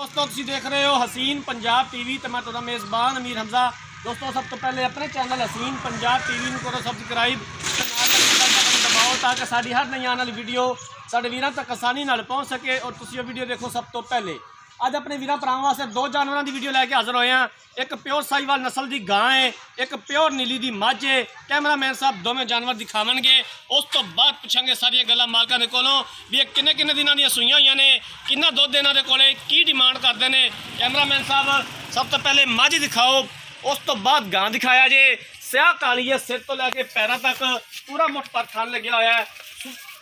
दोस्तों तुसीं देख रहे हो हसीन पंजाब टीवी तो मैं तुहाडा मेज़बान अमीर हमजा। दोस्तों सब तो पहले अपने चैनल हसीन पंजाब टीवी को करो सबसक्राइब दबाओ ताकि साड़ी हर नई आने वाली वीडियो साढ़े वीरां तक आसानी नाल पहुँच सके और तुसीं वीडियो देखो सब तो पहले। अज अपने वीरां भरावां वास्ते दो जानवरों की वीडियो लैके हाज़र होए हैं। एक प्योर साहिवाल नस्ल की गां है, एक प्योर नीली की मझ है। कैमरामैन साहब दोवें जानवर दिखावणगे, उस तो बाद पुछांगे सारिया गल्लां मालकां दे कोलों भी किन्ने किन्ने दिनां दियां सूईयां होईयां ने, किन्ना दुध इन्हां दे कोले, की डिमांड करते हैं। कैमरामैन साहब सब तो पहले मझ दिखाओ, उस तो बाद गां दिखाया जे। स्याह काली है, सिर तो लैके पैरों तक पूरा मुठ पर थान लग्या होया है।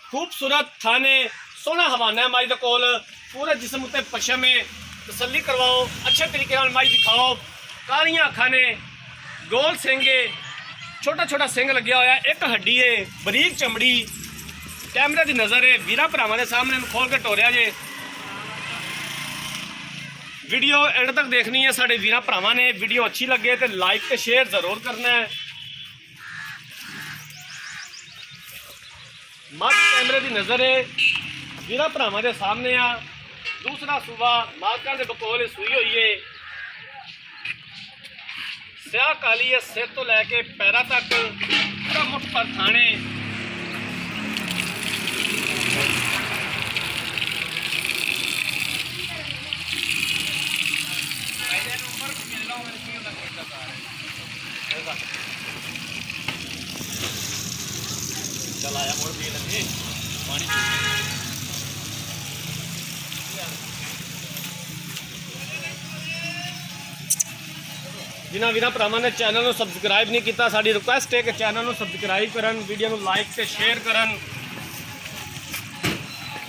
खूबसूरत थाने, सोहना हवाना है मझ दे कोल, पूरे जिसम उत्ते पशम है। तसल्ली करवाओ, अच्छे तरीके नाल मझ दिखाओ। कालियां अखां ने, गोल सिंगे, छोटा छोटा सिंग लग्या होया, एक हड्डी है, बरीक चमड़ी, कैमरे की नज़र है। वीरां भरावां दे सामने खोल के टोरिया जे। वीडियो एंड तक देखनी है साढ़े वीरां भरावां ने। वीडियो अच्छी लगे तो लाइक तो शेयर जरूर करना है। मझ कैमरे की नज़र है, वीरां भरावां दे सामने आ। दूसरा सूबा मालकां दे बकोल सूई हुई है। स्याह काली है, सिर तो लैके पैरों तक पूरा मुठ पर थाने। चल आया मोड़ पी लगे पानी जिन्होंने वीरां भरावां ने चैनल को सबसक्राइब नहीं किया, साड़ी रिक्वेस्ट है कि चैनल को सबसक्राइब करन, वीडियो को लाइक से शेयर करन।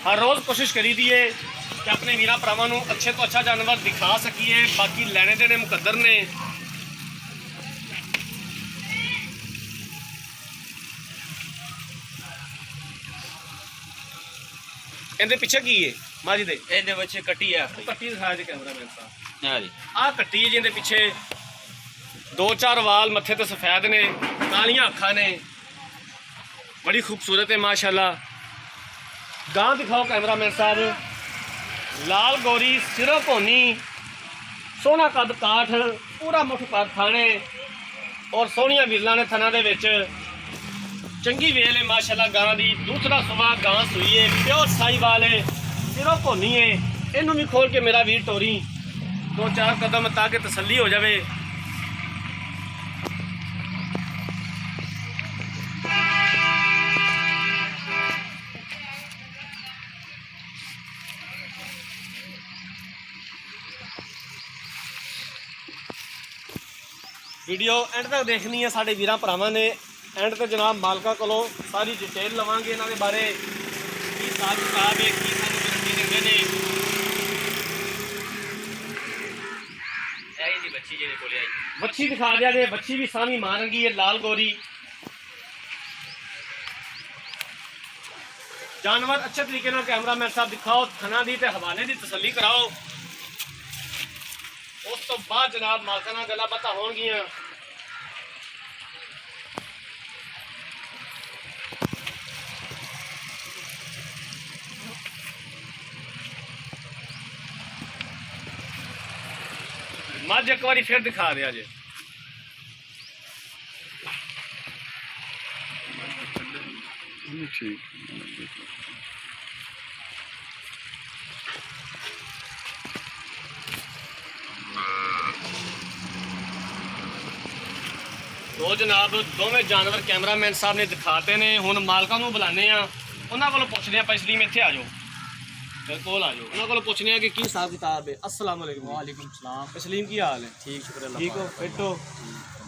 हर रोज़ कोशिश करी दी है कि अपने वीरां भरावां नूं अच्छे तो अच्छा जानवर दिखा सकीए। बाकी लैने देने मुकद्दर ने। इहदे पिछे की है माजी दे? ਇਹਦੇ ਵਿੱਚ ਕੱਟੀ ਆ कट्टी दिखाया जी कैमरामैन साहब। ਹਾਂ ਜੀ आ कट्टी है जिंदे पिछे दो चार वाल मत्थे ते सफेद ने, कालियां अखां ने, बड़ी खूबसूरत है माशाल्लाह। गां दिखाओ कैमरामैन साहब। लाल गोरी, सिरों भोनी, सोहना कद काठ, पूरा मुठ पर थाने और सोहनिया विरलां ने थना दे विच। चंगी वेल है माशाल्लाह गां दी। दूसरा सुबह गां सूई है, प्योर साहिवाल है, सिरों भोनी है। इनू भी खोल के मेरा वीर टोरी दो चार कदम ताकि तसल्ली हो जाए। वीडियो एंड तक देखनी है साढ़े वीरां भरावां ने। एंड तो जनाब मालका को सारी डिटेल लवांगे इन्हां दे बारे, की हिसाब किताब है, की सानूं गारंटी दिंदे ने। ਇਹ ਦੀ ਬੱਚੀ ਜਿਹਦੇ ਕੋਲੇ ਆਈ बच्ची दिखा दिया जे। बच्ची भी सामी मारंगी है, लाल गोरी। जानवर अच्छे तरीके नाल कैमरामैन साहब दिखाओ, थना दी ते हवाले दी तसल्ली कराओ। उस तो बाद जनाब मालका नाल गल्लां बातां होणगियां। मझ एक बार फिर दिखा दिया जे। ठीक तो जनाब दोवें जानवर कैमरामैन साहब ने दिखाते ने। हुण मालकां नूं बुलाने आ, उन्हां कोलों पुछदे आ। पिछली में इत्थे आ जाओ, बिल्कुल आ जाओ। उन्हां कोलों पुछने आ कि की हिसाब किताब है। अस्सलाम वालेकुम। ਵਾਲੇਕੁਮ ਸਲਾਮ तस्लीम की हाल है? ਠੀਕ ਸ਼ੁਕਰ ਅੱਲਾਹ ठीक हो, फिट हो?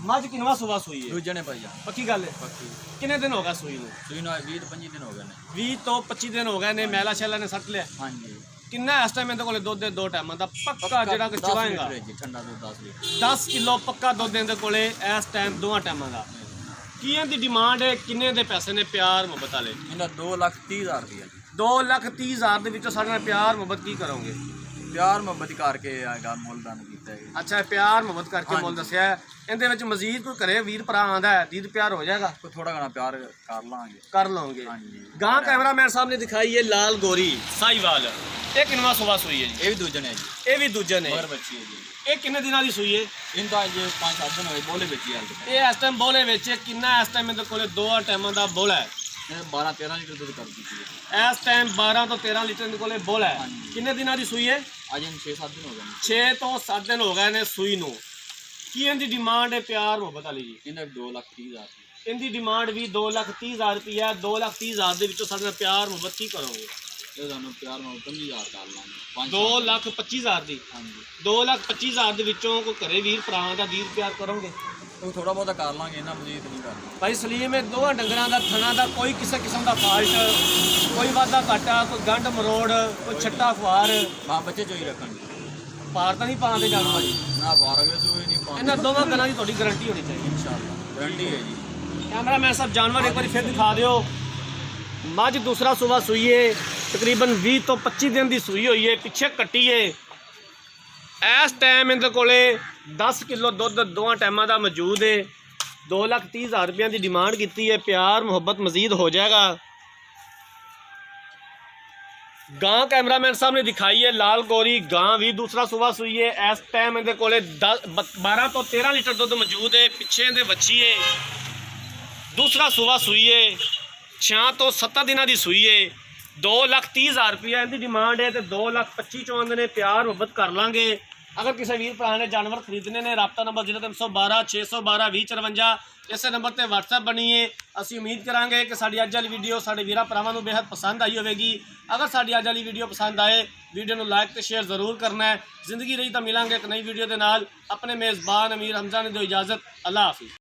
मझ किनवा सुबह सूई है? ਦੂਜੇ ਨੇ ਭਾਈ ਜਾਨ पक्की गल है? ਪੱਕੀ किन्ने दिन हो गया सूई नूं? ਸੂਈ ਨੂੰ 20 ਤੋਂ 25 ਦਿਨ ਹੋ ਗਏ ਨੇ 20 तो 25 दिन हो गए ने। मैला शैला ने सट लिया? ਹਾਂਜੀ किन्ना इस टाइम इहदे कोले दुध दो टाइमां दा पक्का जिहड़ा कि चवाएगा? ਠੰਡਾ ਦੁੱਧ 10 ਲੀਟਰ 10 किलो पक्का दुध इहदे कोले इस टाइम दोवां टाइमां दा। की इहदी डिमांड है? किन्ने दे पैसे ने? प्यार मुहब्बत वाले ਇਹਦਾ 2,30,000 ਰੁਪਏ 2,30,000 ਦੇ ਵਿੱਚੋਂ ਸਾਡੇ ਨਾਲ प्यार मुहब्बत की करोगे? ਪਿਆਰ ਮੁਹੱਬਤ ਕਰਕੇ ਆਗਾ ਮੁੱਲ ਦਾਨ ਕੀਤਾ ਹੈ। ਅੱਛਾ, ਪਿਆਰ ਮੁਹੱਬਤ ਕਰਕੇ ਮੁੱਲ ਦੱਸਿਆ ਹੈ। ਇਹਦੇ ਵਿੱਚ ਮਜ਼ੀਦ ਕੋਈ ਘਰੇ ਵੀਰ ਭਰਾ ਆਂਦਾ ਹੈ, ਦੀਦ ਪਿਆਰ ਹੋ ਜਾਏਗਾ? ਕੋਈ ਥੋੜਾ ਘਣਾ ਪਿਆਰ ਕਰ ਲਾਂਗੇ। ਕਰ ਲਓਗੇ। ਹਾਂਜੀ। ਗਾਂ ਕੈਮਰਾਮੈਨ ਸਾਹਿਬ ਨੇ ਦਿਖਾਈ ਹੈ ਲਾਲ ਗੋਰੀ ਸਾਈਵਾਲ, ਇਹ ਕਿੰਨਵਾਂ ਸੂਆ ਸੂਈ ਹੈ ਜੀ? ਇਹ ਵੀ ਦੂਜੇ ਨੇ ਜੀ। ਇਹ ਵੀ ਦੂਜੇ ਨੇ। ਮਗਰ ਬੱਚੀ ਹੈ ਜੀ। ਇਹ ਕਿੰਨੇ ਦਿਨਾਂ ਦੀ ਸੂਈ ਹੈ? ਇਹਦਾ ਅੱਜ 5-7 ਦਿਨ ਹੋਏ ਬੋਲੇ ਵਿੱਚ ਹੀ ਹਾਲ ਤੱਕ। ਇਹ ਇਸ ਟਾਈਮ ਬੋਲੇ ਵਿੱਚ ਕਿੰਨਾ? ਇਸ ਟਾਈਮ ਇਹਦੇ ਕੋਲੇ 2 ਟਾਈਮਾਂ ਦਾ ਬੋਲਾ ਹੈ। ਇਹ 12-13 ਲੀਟਰ ਦੁੱਧ ਕਰ ਦਿੱਤੀ ਹੈ। ਇਸ ਟਾਈਮ 12 ਤੋਂ 13 ਲੀਟਰ ਇਹਦੇ ਕੋਲੇ ਬੋਲਾ ਹੈ। ਹਾਂਜੀ। ਕਿੰਨੇ ਦਿਨਾਂ ਦੀ ਸੂਈ ਹੈ? ਅੱਜ ਇਹਨੂੰ 6-7 ਦਿਨ ਹੋ ਗਏ ਨੇ। 6 ਤੋਂ 7 ਦਿਨ ਹੋ ਗਏ ਨੇ ਸੂਈ ਨੂੰ। ਕੀ ਇਹਦੀ ਡਿਮਾਂਡ ਹੈ ਪਿਆਰ ਮੁਹੱਬਤ ਵਾਲੀ ਜੀ? ਇਹਦਾ 2,30,000 ਇਹਦੀ ਡਿਮਾਂਡ ਵੀ 2,30,000 ਰੁਪਈਆ। 2,30,000 ਦੇ ਵਿੱਚੋਂ ਸਾਡੇ ਨਾਲ ਪਿਆਰ ਮੁਹੱਬਤ ਕੀ ਕਰੋਗੇ? ਇਹ ਤੁਹਾਨੂੰ ਪਿਆਰ ਨਾਲ 50,000 ਕਰ ਲਾਂਗੇ। 2,25,000 ਦੀ। ਹਾਂਜੀ। 2,25,000 ਦੇ ਵਿੱਚੋਂ ਕੋਈ ਘਰੇ ਵੀਰ ਭਰਾ ਦਾ ਵੀਰ ਪਿਆਰ ਕਰੋਗੇ? ਉਹ ਥੋੜਾ ਬਹੁਤਾ ਕਰ ਲਾਂਗੇ, ਇਹਨਾਂ ਮਜ਼ੀਦ ਨਹੀਂ ਕਰਨਾ। ਭਾਈ ਸਲੀਮ, ਇਹ ਦੋਵਾਂ ਡੰਗਰਾਂ ਦਾ ਥਣਾ ਦਾ ਕੋਈ ਕਿਸੇ ਕਿਸਮ ਦਾ ਫਾਲਟ, ਕੋਈ ਵਾਧਾ ਘਾਟਾ, ਕੋਈ ਗੰਢ ਮਰੋੜ, ਕੋਈ ਛੱਟਾ ਫੁਆਰ ਮਾਂ ਬੱਚੇ ਚੋਈ ਰੱਖਣਗੇ। ਪਾਰ ਤਾਂ ਨਹੀਂ ਪਾਉਂਦੇ ਜਾਨਵਰ ਜੀ? ਨਾ ਬਾਰਗੇ ਸੂਏ ਨਹੀਂ ਪਾਉਂਦੇ। ਇਹਨਾਂ ਦੋਵਾਂ ਗੱਲਾਂ ਦੀ ਤੁਹਾਡੀ ਗਾਰੰਟੀ ਹੋਣੀ ਚਾਹੀਦੀ। ਇਨਸ਼ਾਅੱਲਾ ਗਾਰੰਟੀ ਹੈ ਜੀ। ਕੈਮਰਾਮੈਨ ਸਾਹਿਬ ਜਾਨਵਰ ਇੱਕ ਵਾਰੀ ਫਿਰ ਦਿਖਾ ਦਿਓ। ਮੱਝ ਦੂਸਰਾ ਸੂਬਾ ਸੂਈਏ, ਤਕਰੀਬਨ 20 ਤੋਂ 25 ਦਿਨ ਦੀ ਸੂਈ ਹੋਈ ਹੈ, ਪਿੱਛੇ ਕੱਟੀਏ। ਇਸ ਟਾਈਮ ਇਹਦੇ ਕੋਲੇ 10 ਕਿਲੋ ਦੁੱਧ ਦੋਵਾਂ ਟਾਈਮਾਂ ਦਾ ਮੌਜੂਦ ਹੈ। 2,30,000 ਰੁਪਏ ਦੀ ਡਿਮਾਂਡ ਕੀਤੀ ਹੈ। ਪਿਆਰ ਮੁਹੱਬਤ ਮਜ਼ੀਦ ਹੋ ਜਾਏਗਾ। ਗਾਂ ਕੈਮਰਾਮੈਨ ਸਾਹਿਬ ਨੇ ਦਿਖਾਈ ਹੈ ਲਾਲ ਗੋਰੀ, ਗਾਂ ਵੀ ਦੂਸਰਾ ਸੂਬਾ ਸੂਈ ਹੈ। ਇਸ ਟਾਈਮ ਇਹਦੇ ਕੋਲੇ 12 ਤੋਂ 13 ਲੀਟਰ ਦੁੱਧ ਮੌਜੂਦ ਹੈ। ਪਿੱਛੇ ਇਹਦੇ ਵੱਛੀ ਹੈ, ਦੂਸਰਾ ਸੂਬਾ ਸੂਈ ਹੈ, 6 ਤੋਂ 7 ਦਿਨਾਂ ਦੀ ਸੂਈ ਹੈ। 2,30,000 ਰੁਪਏ ਇਹਦੀ ਡਿਮਾਂਡ ਹੈ ਤੇ 2,25,000 ਚਾਹੁੰਦੇ ਨੇ। ਪਿਆਰ ਮੁਹੱਬਤ ਕਰ ਲਾਂਗੇ। ਅਗਰ ਕਿਸੇ ਵੀਰ ਭਰਾ ਨੇ ਜਾਨਵਰ ਖਰੀਦਣੇ ਨੇ, ਰਾਬਤਾ ਨੰਬਰ 0312 612 2054, ਇਸੇ ਨੰਬਰ ਤੇ WhatsApp ਬਣੀਏ। ਅਸੀਂ ਉਮੀਦ ਕਰਾਂਗੇ ਕਿ ਸਾਡੀ ਅੱਜ ਵਾਲੀ ਵੀਡੀਓ ਸਾਡੇ ਵੀਰਾਂ ਭਰਾਵਾਂ ਨੂੰ ਬੇहद ਪਸੰਦ ਆਈ ਹੋਵੇਗੀ। ਅਗਰ ਸਾਡੀ ਅੱਜ ਵਾਲੀ ਵੀਡੀਓ ਪਸੰਦ ਆਏ, ਵੀਡੀਓ ਨੂੰ ਲਾਈਕ ਤੇ ਸ਼ੇਅਰ ਜ਼ਰੂਰ ਕਰਨਾ ਹੈ। ਜ਼ਿੰਦਗੀ ਰਹੀ ਤਾਂ ਮਿਲਾਂਗੇ ਇੱਕ ਨਈ ਵੀਡੀਓ ਦੇ ਨਾਲ। ਆਪਣੇ ਮੇਜ਼ਬਾਨ ਅਮੀਰ ਹਮਜ਼ਾ ਨੇ ਦਿਓ ਇਜਾਜ਼ਤ। ਅੱਲਾ ਹਾਫਿਜ਼।